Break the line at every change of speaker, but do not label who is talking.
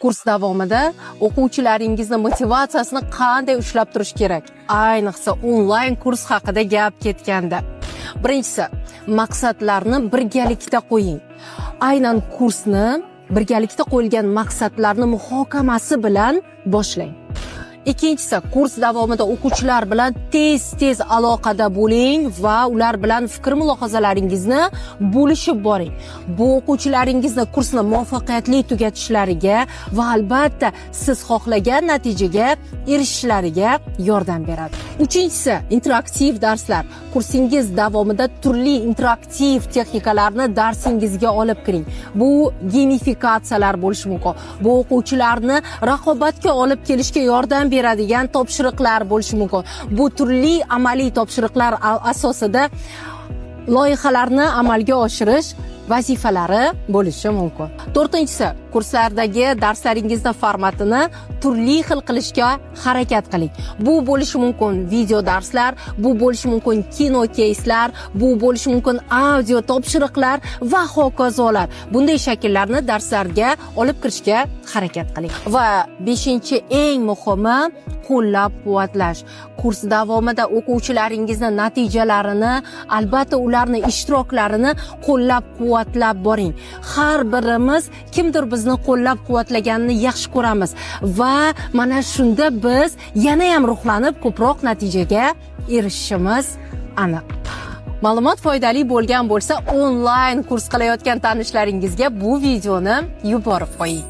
Kurs davomida o'quvchilaringizni motivatsiyasini qanday ushlab turish kerak? Ayniqsa onlayn kurs haqida gap ketganda. Birinchisi, maqsadlarni birgalikda qo'ying. Aynan kursni birgalikda qo'yilgan maqsadlarni muhokamasi bilan boshlang. Ikkinchisi, kurs davomida o'quvchilar bilan tez aloqada bo'ling va ular bilan fikr mulohazalaringizni bo'lishib boring. Bu o'quvchilaringizni kursni muvaffaqiyatli tugatishlariga va albatta siz xohlagan natijaga erishishlariga yordam beradi. Uchinchisi, interaktiv darslar. Kursingiz davomida turli interaktiv texnikalarni darsingizga olib kiring. Bu gamifikatsiyalar bo'lishi mumkin. Bu o'quvchilarni raqobatga olib kelishga yordam beradigan topshiriqlar bo'lishi mumkin. Bu turli amaliy topshiriqlar asosida loyihalarni amalga oshirish vazifalari bo'lishi mumkin. To'rtinchisi, kurslardagi darslaringizni formatini turli xil qilishga harakat qiling. Bu bo'lishi mumkin video darslar, bu bo'lishi mumkin kino keyslar, bu bo'lishi mumkin audio topshiriqlar va hokazolar. Bunday shakllarni darslarga olib kirishga harakat qiling. Va 5-chi eng muhimi, qo'llab-quvvatlash. Kurs davomida o'quvchilaringizni natijalarini, albatta ularni ishtiroklarini qo'llab-quvvatlab boring. Har birimiz kimdir bizni qo'llab-quvvatlaganini yaxshi ko'ramiz va mana shunda biz yana ham ruhlanib ko'proq natijaga erishishimiz aniq. Ma'lumot foydali bo'lgan bo'lsa, onlayn kurs qilayotgan tanishlaringizga bu videoni yuborib qo'ying.